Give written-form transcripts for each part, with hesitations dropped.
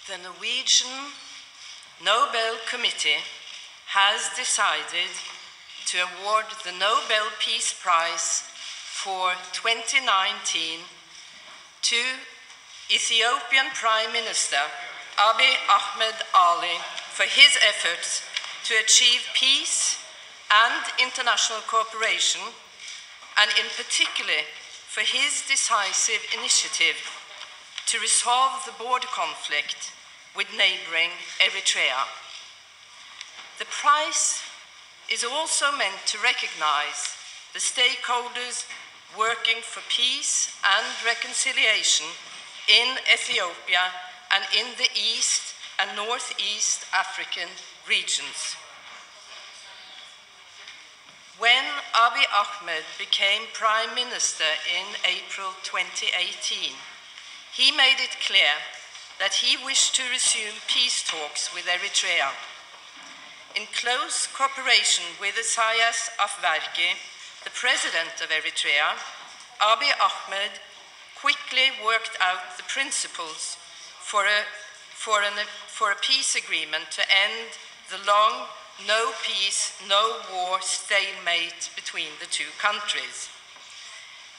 The Norwegian Nobel Committee has decided to award the Nobel Peace Prize for 2019 to Ethiopian Prime Minister Abiy Ahmed for his efforts to achieve peace and international cooperation, and in particular for his decisive initiative to resolve the border conflict with neighboring Eritrea. The prize is also meant to recognize the stakeholders working for peace and reconciliation in Ethiopia and in the East and Northeast African regions. When Abiy Ahmed became Prime Minister in April 2018, he made it clear that he wished to resume peace talks with Eritrea. In close cooperation with Isaias Afwerki, the president of Eritrea, Abiy Ahmed quickly worked out the principles for a peace agreement to end the long no peace, no war stalemate between the two countries.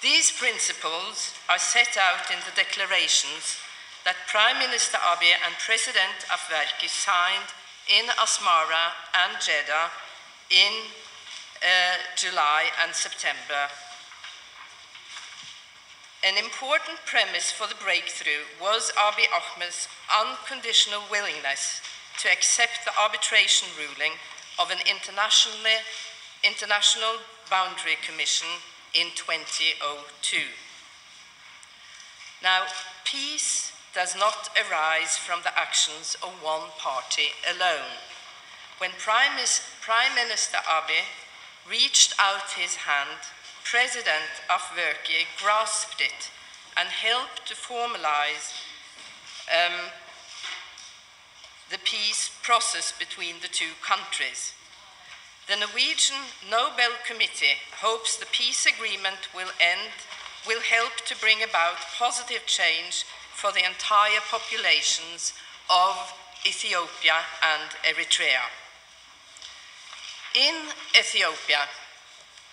These principles are set out in the declarations that Prime Minister Abiy and President Afwerki signed in Asmara and Jeddah in July and September. An important premise for the breakthrough was Abiy Ahmed's unconditional willingness to accept the arbitration ruling of an international boundary commission in 2002. Now, peace does not arise from the actions of one party alone. When Prime Minister Abiy reached out his hand, President Afwerki grasped it and helped to formalize the peace process between the two countries. The Norwegian Nobel Committee hopes the peace agreement will help to bring about positive change for the entire populations of Ethiopia and Eritrea. In Ethiopia,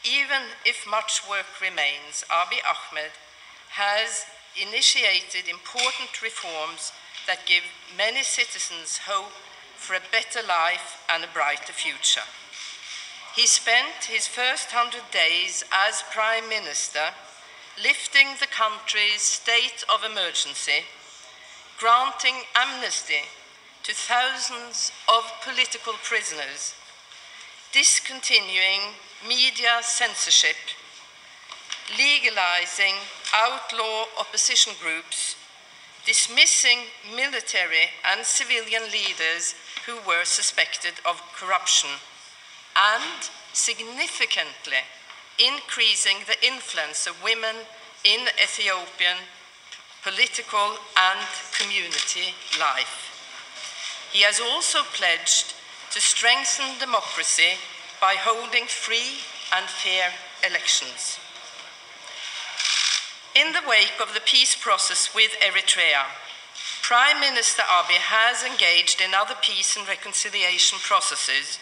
even if much work remains, Abiy Ahmed has initiated important reforms that give many citizens hope for a better life and a brighter future. He spent his first 100 days as Prime Minister lifting the country's state of emergency, granting amnesty to thousands of political prisoners, discontinuing media censorship, legalizing outlaw opposition groups, dismissing military and civilian leaders who were suspected of corruption, and significantly increasing the influence of women in Ethiopian political and community life. He has also pledged to strengthen democracy by holding free and fair elections. In the wake of the peace process with Eritrea, Prime Minister Abiy has engaged in other peace and reconciliation processes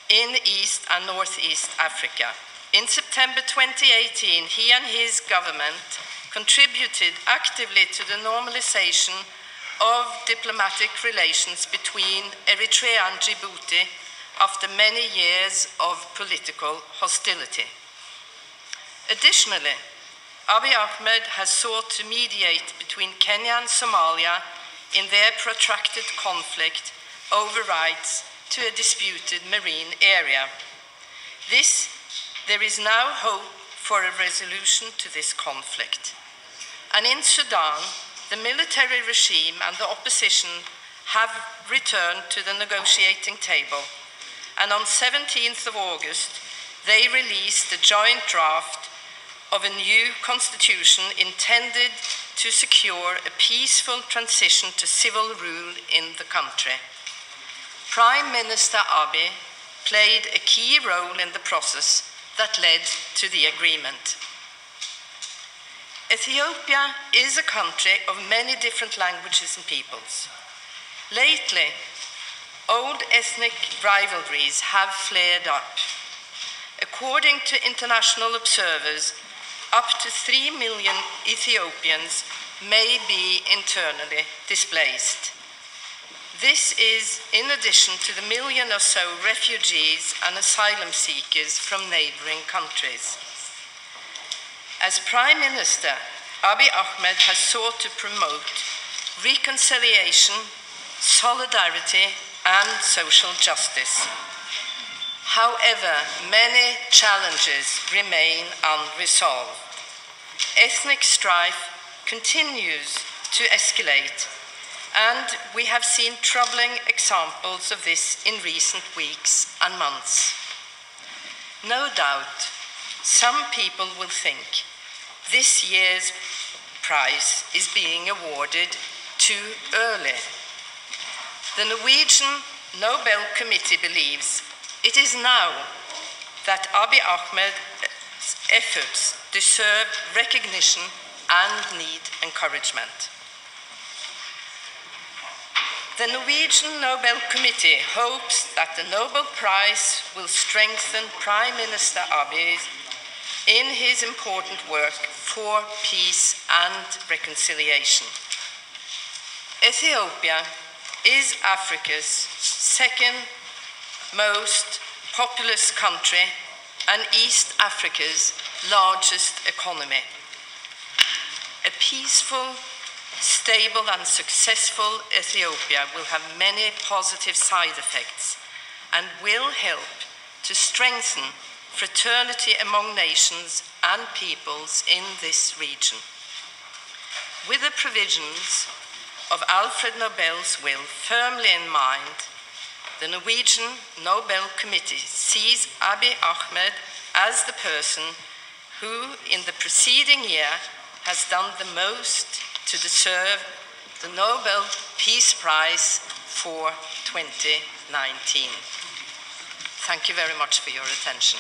in East and Northeast Africa. In September 2018, he and his government contributed actively to the normalization of diplomatic relations between Eritrea and Djibouti after many years of political hostility. Additionally, Abiy Ahmed has sought to mediate between Kenya and Somalia in their protracted conflict over rights to a disputed marine area. There is now hope for a resolution to this conflict. And in Sudan, the military regime and the opposition have returned to the negotiating table, and on 17th of August, they released a joint draft of a new constitution intended to secure a peaceful transition to civil rule in the country. Prime Minister Abiy played a key role in the process that led to the agreement. Ethiopia is a country of many different languages and peoples. Lately, old ethnic rivalries have flared up. According to international observers, up to 3 million Ethiopians may be internally displaced. This is in addition to the million or so refugees and asylum seekers from neighboring countries. As Prime Minister, Abiy Ahmed has sought to promote reconciliation, solidarity, and social justice. However, many challenges remain unresolved. Ethnic strife continues to escalate, and we have seen troubling examples of this in recent weeks and months. No doubt, some people will think this year's prize is being awarded too early. The Norwegian Nobel Committee believes it is now that Abiy Ahmed's efforts deserve recognition and need encouragement. The Norwegian Nobel Committee hopes that the Nobel Prize will strengthen Prime Minister Abiy in his important work for peace and reconciliation. Ethiopia is Africa's second most populous country and East Africa's largest economy. A peaceful, stable and successful Ethiopia will have many positive side effects and will help to strengthen fraternity among nations and peoples in this region. With the provisions of Alfred Nobel's will firmly in mind, the Norwegian Nobel Committee sees Abiy Ahmed as the person who, in the preceding year, has done the most to deserve the Nobel Peace Prize for 2019. Thank you very much for your attention.